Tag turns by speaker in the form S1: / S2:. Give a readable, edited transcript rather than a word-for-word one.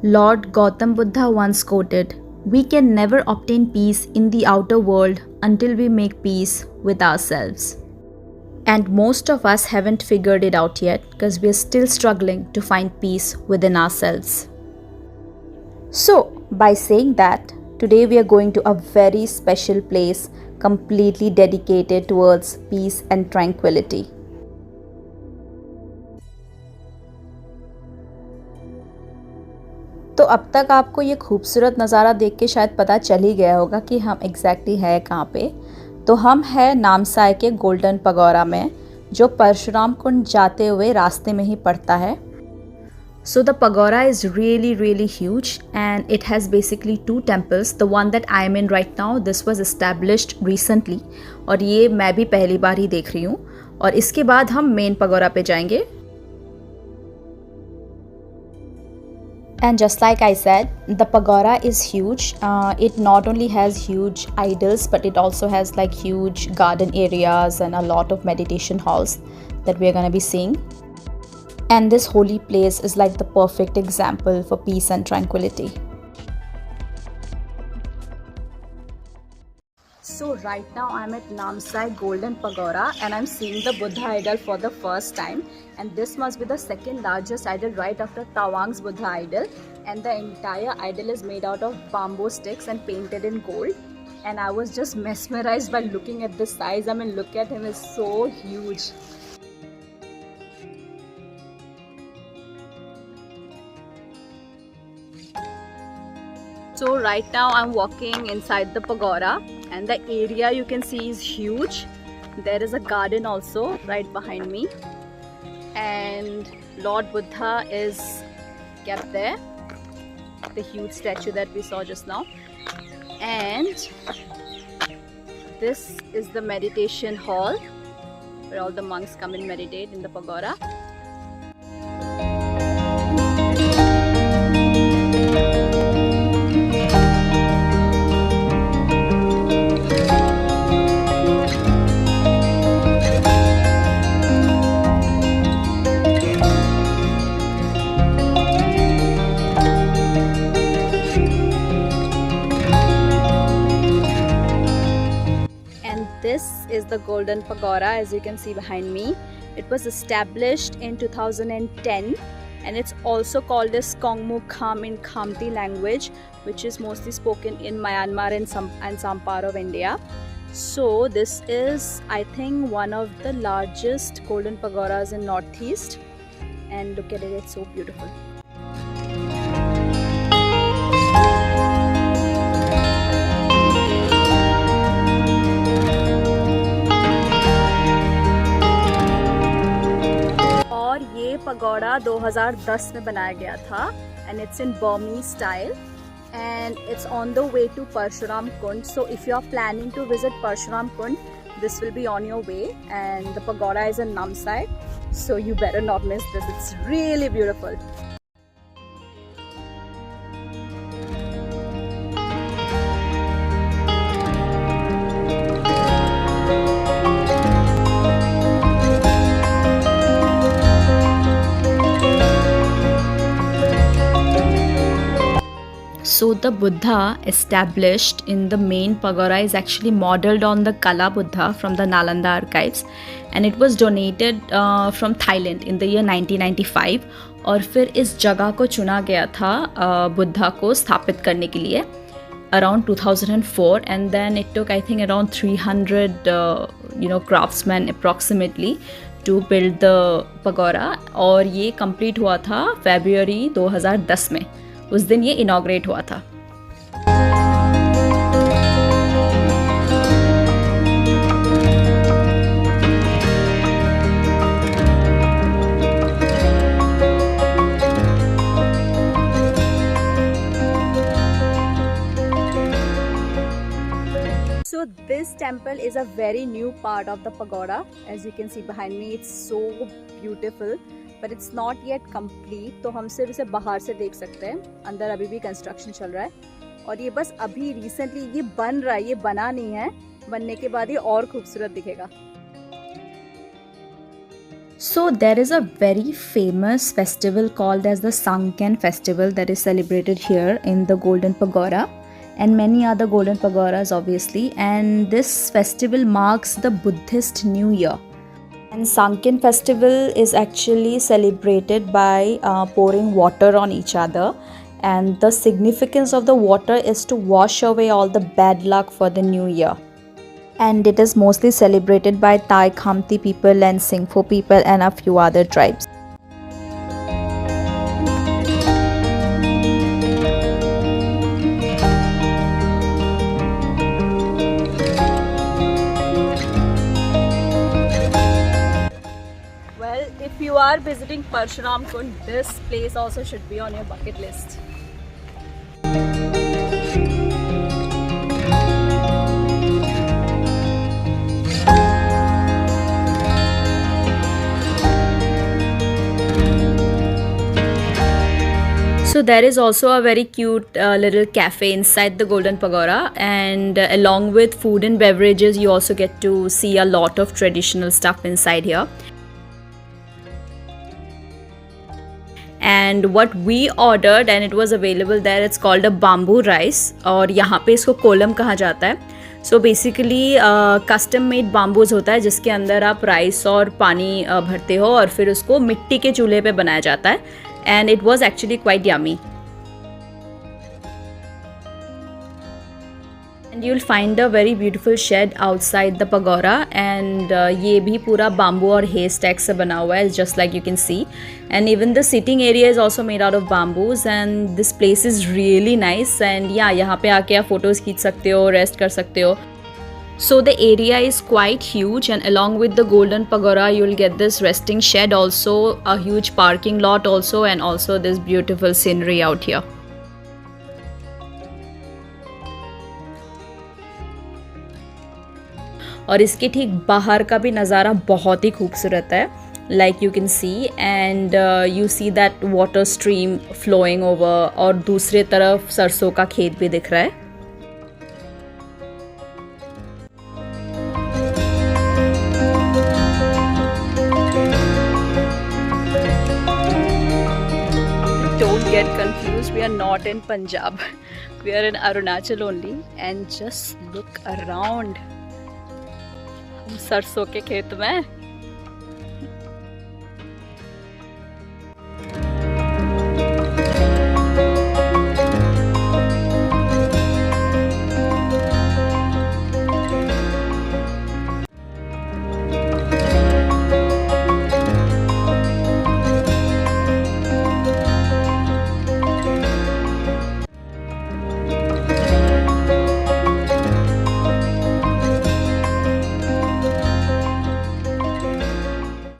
S1: Lord Gautam Buddha once quoted, "We can never obtain peace in the outer world until we make peace with ourselves." And most of us haven't figured it out yet because we're still struggling to find peace within ourselves. So, by saying that, today we are going to a very special place completely dedicated towards peace and tranquility. तो अब तक आपको ये खूबसूरत नज़ारा देख के शायद पता चल ही गया होगा कि हम एग्जैक्टली है कहाँ पे। तो हम हैं नामसाई के गोल्डन पगोरा में, जो परशुराम कुंड जाते हुए रास्ते में ही पड़ता है। So the pagora is really huge and it has basically two temples. The one that I am in right now, this was established recently और ये मैं भी पहली बार ही देख रही हूँ। और इसके बाद हम मेन पगोरा पे जाएंगे। And just like I said, the pagora is huge. It not only has huge idols, but it also has like huge garden areas and a lot of meditation halls that we are going to be seeing. And this holy place is like the perfect example for peace and tranquility. So right now I'm at Namsai Golden Pagora and I'm seeing the Buddha idol for the first time, and this must be the second largest idol right after Tawang's Buddha idol, and the entire idol is made out of bamboo sticks and painted in gold. And I was just mesmerized by looking at the size. I mean, look at him, it's so huge. So right now I'm walking inside the pagoda and the area you can see is huge. There is a garden also right behind me, and Lord Buddha is kept there, the huge statue that we saw just now. And this is the meditation hall where all the monks come and meditate in the pagoda. This is the Golden Pagora, as you can see behind me. It was established in 2010 and it's also called as Kongmu Kham in Khamti language, which is mostly spoken in Myanmar and some part of India. So this is, I think, one of the largest Golden Pagoras in Northeast, and look at it, it's so beautiful. Pagoda 2010 में बनाया गया था and it's in Burmese style and it's on the way to Parshuram Kund. So if you are planning to visit Parshuram Kund, this will be on your way, and the pagoda is in Namsai, so you better not miss this. It's really beautiful. So the Buddha established in the main pagoda is actually modeled on the Kala Buddha from the Nalanda archives, and it was donated from Thailand in the year 1995. और फिर इस जगह को चुना गया था बुद्धा को स्थापित करने के लिए around 2004, and then it took I think around 300 craftsmen approximately to build the pagoda, और ये complete हुआ था February 2010 में. उस दिन ये इनॉग्रेट हुआ था. So this temple is a very new part of the pagoda. As you can see behind me, it's so beautiful. But it's not yet complete, तो हम सिर्फ इसे बाहर से देख सकते हैं. अंदर अभी भी कंस्ट्रक्शन चल रहा है और ये बस अभी रिसेंटली ये बन रहा है, ये बना नहीं है. बनने के बाद ये और खूबसूरत दिखेगा. So there is a very famous festival called as the Sangken festival that is celebrated here in the Golden Pagoda and many other golden pagodas obviously, and this festival marks the Buddhist New Year. And Sanken festival is actually celebrated by pouring water on each other, and the significance of the water is to wash away all the bad luck for the new year. And it is mostly celebrated by Thai Khamti people and Singpho people and a few other tribes. Well, if you are visiting Parshuram Kund, this place also should be on your bucket list. So there is also a very cute little cafe inside the Golden Pagoda, and along with food and beverages you also get to see a lot of traditional stuff inside here. And what we ordered and it was available there, it's called a bamboo rice, और यहाँ पे इसको कोलम कहा जाता है. So basically custom made बाम्बूज होता है जिसके अंदर आप राइस और पानी भरते हो और फिर उसको मिट्टी के चूल्हे पे बनाया जाता है. And it was actually quite yummy. And you'll find a very beautiful shed outside the pagoda, and ये भी पूरा bamboo और hay stack से बना हुआ है, just like you can see. And even the sitting area is also made out of bamboos, and this place is really nice. And yeah, यहाँ पे आके आप photos खींच सकते हो, rest कर सकते हो. So the area is quite huge, and along with the Golden Pagoda you'll get this resting shed also, a huge parking lot also, and also this beautiful scenery out here. और इसके ठीक बाहर का भी नज़ारा बहुत ही खूबसूरत है, like you can see, and you see that water stream flowing over, और दूसरे तरफ सरसों का खेत भी दिख रहा है. Don't get confused, we are not in Punjab, we are in Arunachal only. And just look around, हम सरसों के खेत में